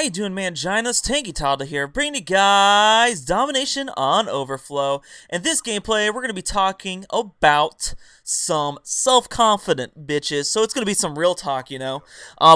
you doing, Manginas? Tanky Toddler here, bringing you guys Domination on Overflow. In this gameplay, we're going to be talking about some self-confident bitches. So it's going to be some real talk, you know.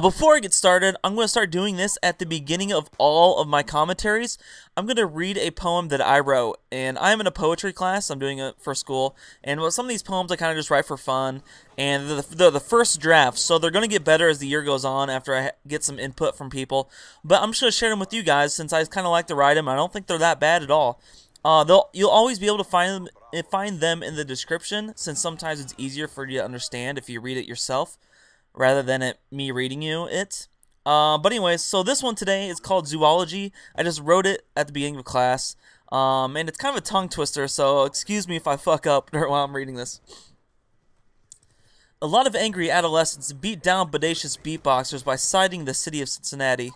Before I get started, I'm going to start doing this at the beginning of all of my commentaries. I'm going to read a poem that I wrote, and I'm in a poetry class. I'm doing it for school, and some of these poems I kind of just write for fun, and they're the first draft, so they're going to get better as the year goes on after I get some input from people. But I'm just going to share them with you guys since I kind of like to write them. I don't think they're that bad at all. You'll always be able to find them in the description, since sometimes it's easier for you to understand if you read it yourself rather than me reading you it. But anyways, so this one today is called Zoology. I just wrote it at the beginning of class, and it's kind of a tongue twister, so excuse me if I fuck up while I'm reading this. A lot of angry adolescents beat down Bodacious BeatBoxers by citing the city of Cincinnati,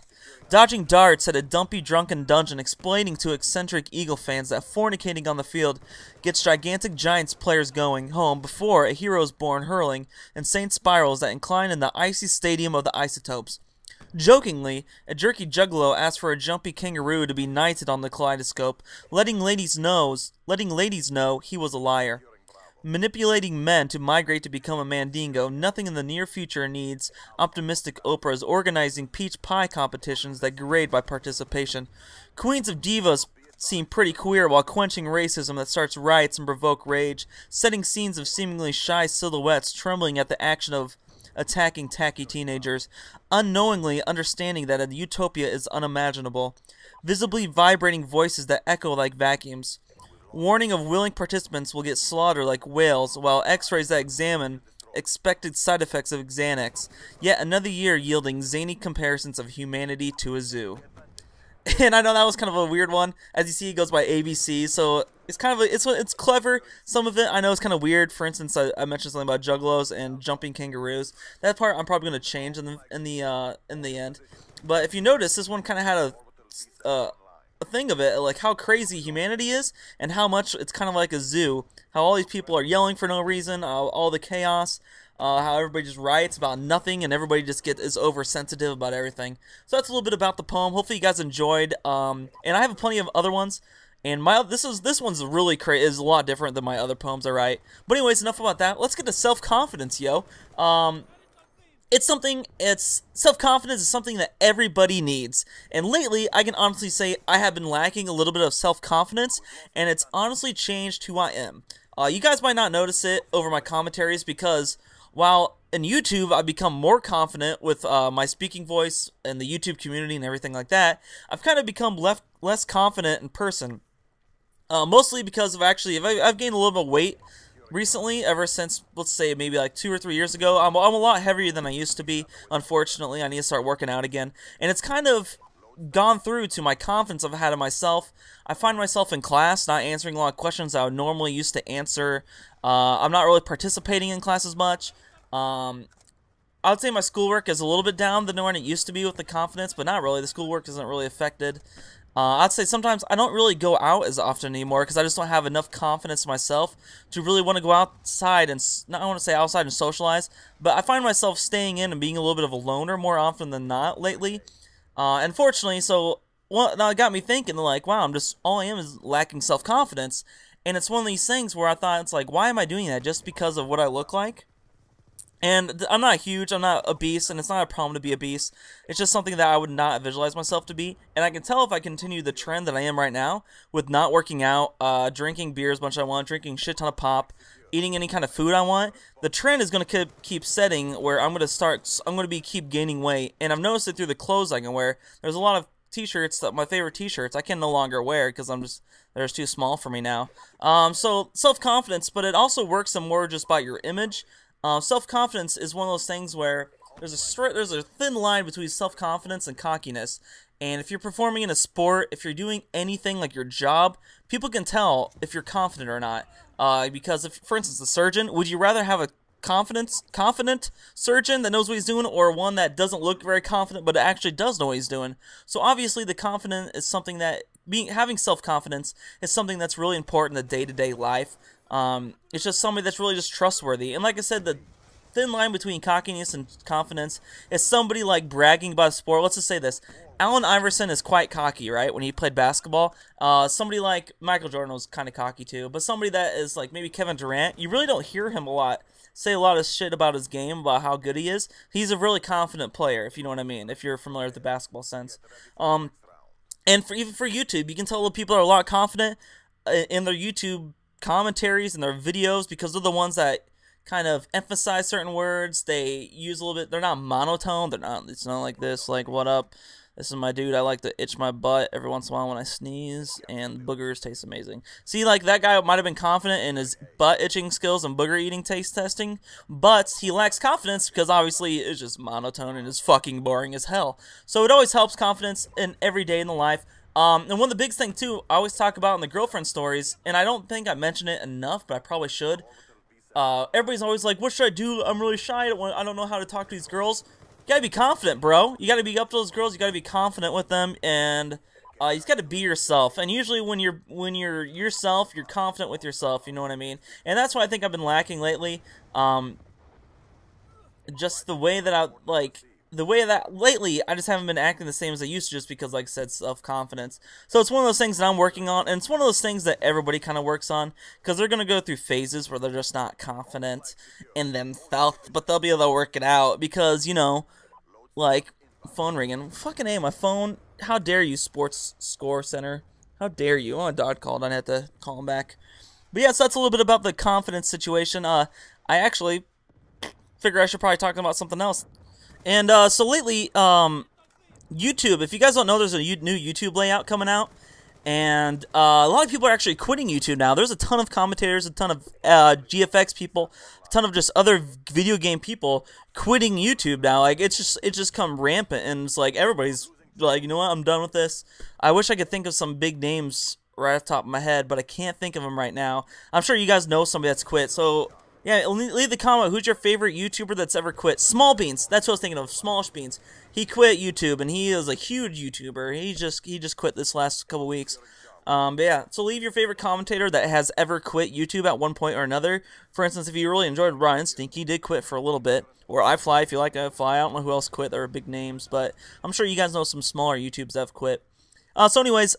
dodging darts at a Dumpy Drunken dungeon, explaining to eccentric Eagle fans that fornicating on the field gets gigantic Giants players going home before a hero is born, hurling insane spirals that incline in the icy stadium of the Isotopes. Jokingly, a Jerky Juggalo asked for a Jumpy Kangaroo to be knighted on the Kaleidoscope, letting ladies know he was a liar. Manipulating men to migrate to become a Mandingo, nothing in the near future needs optimistic Oprahs organizing peach pie competitions that grade by participation. Queens of divas seem pretty queer while quenching racism that starts riots and provoke rage, setting scenes of seemingly shy silhouettes trembling at the action of attacking tacky teenagers, unknowingly understanding that a utopia is unimaginable, visibly vibrating voices that echo like vacuums. Warning of willing participants will get slaughtered like whales, while x-rays that examine expected side effects of Xanax. Yet another year yielding zany comparisons of humanity to a zoo. And I know that was kind of a weird one. As you see, it goes by ABC, so it's kind of it's clever. Some of it I know is kind of weird. For instance, I mentioned something about juggalos and jumping kangaroos. That part I'm probably going to change in the end. But if you notice, this one kind of had a thing of it, like how crazy humanity is and how much it's kind of like a zoo. How all these people are yelling for no reason, all the chaos. How everybody just riots about nothing and everybody just is oversensitive about everything. So that's a little bit about the poem. Hopefully you guys enjoyed. And I have plenty of other ones. And this one's really crazy. Is a lot different than my other poems I write. But anyways, enough about that. Let's get to self-confidence, yo. Self-confidence is something that everybody needs. And lately, I can honestly say I have been lacking a little bit of self-confidence, and it's honestly changed who I am. You guys might not notice it over my commentaries because while in YouTube I've become more confident with my speaking voice and the YouTube community and everything like that, I've kind of become less confident in person. Mostly because of I've gained a little bit of weight recently, ever since, let's say, maybe like 2 or 3 years ago. I'm a lot heavier than I used to be, unfortunately. I need to start working out again. And it's kind of gone through to my confidence I've had in myself. I find myself in class not answering a lot of questions I would normally used to answer. I'm not really participating in class as much. I would say my schoolwork is a little bit down than when it used to be with the confidence, but not really. The schoolwork isn't really affected. I'd say sometimes I don't really go out as often anymore because I just don't have enough confidence in myself to really want to go outside and, not I want to say outside and socialize, but I find myself staying in and being a little bit of a loner more often than not lately. Unfortunately, so now it got me thinking, like, wow, all I am is lacking self-confidence, and it's one of these things where I thought, it's like, why am I doing that? Just because of what I look like? And I'm not huge, I'm not obese, and it's not a problem to be obese. It's just something that I would not visualize myself to be. And I can tell if I continue the trend that I am right now, with not working out, drinking beer as much as I want, drinking a shit ton of pop, eating any kind of food I want, the trend is going to keep setting where I'm going to keep gaining weight. And I've noticed it through the clothes I can wear. There's a lot of t-shirts, my favorite t-shirts, I can no longer wear because they're just too small for me now. So self-confidence, but it also works some more just about your image. Self-confidence is one of those things where there's a thin line between self-confidence and cockiness. And if you're performing in a sport, if you're doing anything like your job, people can tell if you're confident or not. Because if, for instance, a surgeon, would you rather have a confident surgeon that knows what he's doing, or one that doesn't look very confident but actually does know what he's doing? So obviously the confident is something that having self-confidence is something that's really important in the day-to-day life. It's just somebody that's really just trustworthy. And like I said, the thin line between cockiness and confidence is somebody like bragging about a sport. Let's just say this. Allen Iverson is quite cocky, right, when he played basketball. Somebody like Michael Jordan was kind of cocky too, but somebody that is like maybe Kevin Durant, you really don't hear him a lot say a lot of shit about his game, about how good he is. He's a really confident player, if you know what I mean, if you're familiar with the basketball sense. And even for YouTube, you can tell that people are a lot confident in their YouTube commentaries and their videos because they're the ones that kind of emphasize certain words. They use a little bit, they're not monotone, it's not like this, like, what up? This is my dude. I like to itch my butt every once in a while when I sneeze, and boogers taste amazing. See, like, that guy might have been confident in his butt itching skills and booger eating taste testing, but he lacks confidence because obviously it's just monotone and it's fucking boring as hell. So it always helps confidence in every day in the life. And one of the biggest things too, I always talk about in the girlfriend stories, and I don't think I mention it enough, but I probably should. Everybody's always like, what should I do? I'm really shy. I don't know how to talk to these girls. You gotta be confident, bro. You gotta be up to those girls. You gotta be confident with them, and you just gotta be yourself. And usually, when you're yourself, you're confident with yourself. You know what I mean? And that's what I think I've been lacking lately. Just the way that lately, I just haven't been acting the same as I used to, just because, like I said, self-confidence. So it's one of those things that I'm working on, and it's one of those things that everybody kind of works on, because they're going to go through phases where they're just not confident in themselves, but they'll be able to work it out, because, you know, like, phone ringing. Fucking A, my phone. How dare you, Sports Score Center. How dare you. Oh, a dog called. I had to call him back. But yeah, so that's a little bit about the confidence situation. I actually figure I should probably talk about something else. And so lately, YouTube, if you guys don't know, there's a new YouTube layout coming out. And a lot of people are actually quitting YouTube now. There's a ton of commentators, a ton of GFX people, a ton of just other video game people quitting YouTube now. Like, it's just come rampant, and it's like everybody's like, you know what, I'm done with this. I wish I could think of some big names right off the top of my head, but I can't think of them right now. I'm sure you guys know somebody that's quit, so yeah, leave the comment. Who's your favorite YouTuber that's ever quit? Small Beans. That's what I was thinking of. Smallish Beans. He quit YouTube, and he is a huge YouTuber. He just quit this last couple weeks. But yeah, so leave your favorite commentator that has ever quit YouTube at one point or another. For instance, if you really enjoyed Ryan Stink, he did quit for a little bit. Or iFly, if you like iFly. I don't know who else quit. There were big names, but I'm sure you guys know some smaller YouTubes that have quit. So anyways,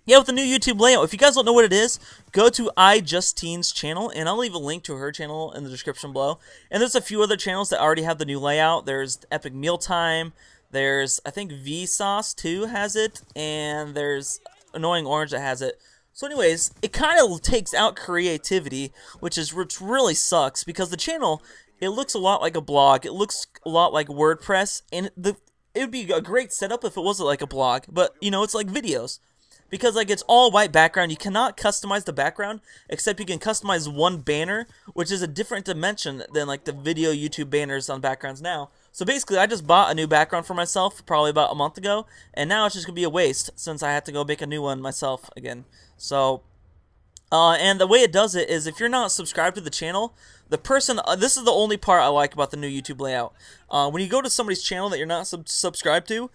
yeah, with the new YouTube layout, if you guys don't know what it is, go to iJustTeen's channel, and I'll leave a link to her channel in the description below. And there's a few other channels that already have the new layout. There's Epic Mealtime, there's, I think, Vsauce too has it, and there's Annoying Orange that has it. So anyways, it kind of takes out creativity, which really sucks, because the channel, it looks a lot like a blog. It looks a lot like WordPress, and it would be a great setup if it wasn't like a blog, but, you know, it's like videos. Because, like, it's all white background. You cannot customize the background, except you can customize one banner, which is a different dimension than, like, the video YouTube banners on backgrounds now. So, basically, I just bought a new background for myself probably about a month ago, and now it's just going to be a waste since I had to go make a new one myself again. So, and the way it does it is if you're not subscribed to the channel, the person, this is the only part I like about the new YouTube layout. When you go to somebody's channel that you're not subscribed to,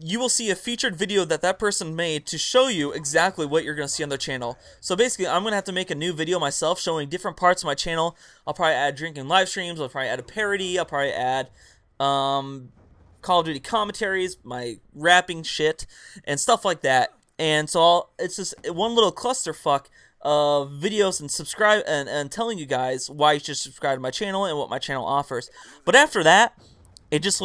you will see a featured video that person made to show you exactly what you're going to see on their channel. So basically, I'm going to have to make a new video myself showing different parts of my channel. I'll probably add drinking live streams, I'll probably add a parody, I'll probably add Call of Duty commentaries, my rapping shit, and stuff like that. And so it's just one little clusterfuck of videos and subscribe and telling you guys why you should subscribe to my channel and what my channel offers. But after that, it just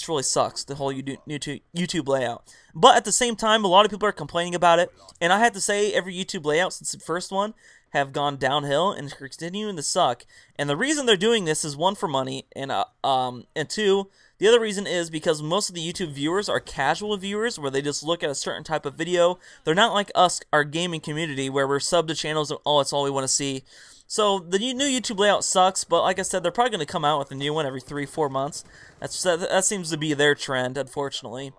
really sucks, the whole YouTube layout. But at the same time, a lot of people are complaining about it, and I have to say, every YouTube layout since the first one have gone downhill and are continuing to suck. And the reason they're doing this is, one, for money, and two, the other reason is because most of the YouTube viewers are casual viewers, where they just look at a certain type of video. They're not like us, our gaming community, where we're sub to channels and that's all we want to see. So the new YouTube layout sucks, but like I said, they're probably going to come out with a new one every 3-4 months. That seems to be their trend, unfortunately.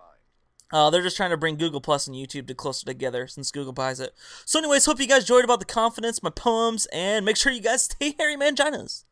They're just trying to bring Google Plus and YouTube closer together since Google buys it. So anyways, hope you guys enjoyed about the confidence, my poems, and make sure you guys stay hairy manginas.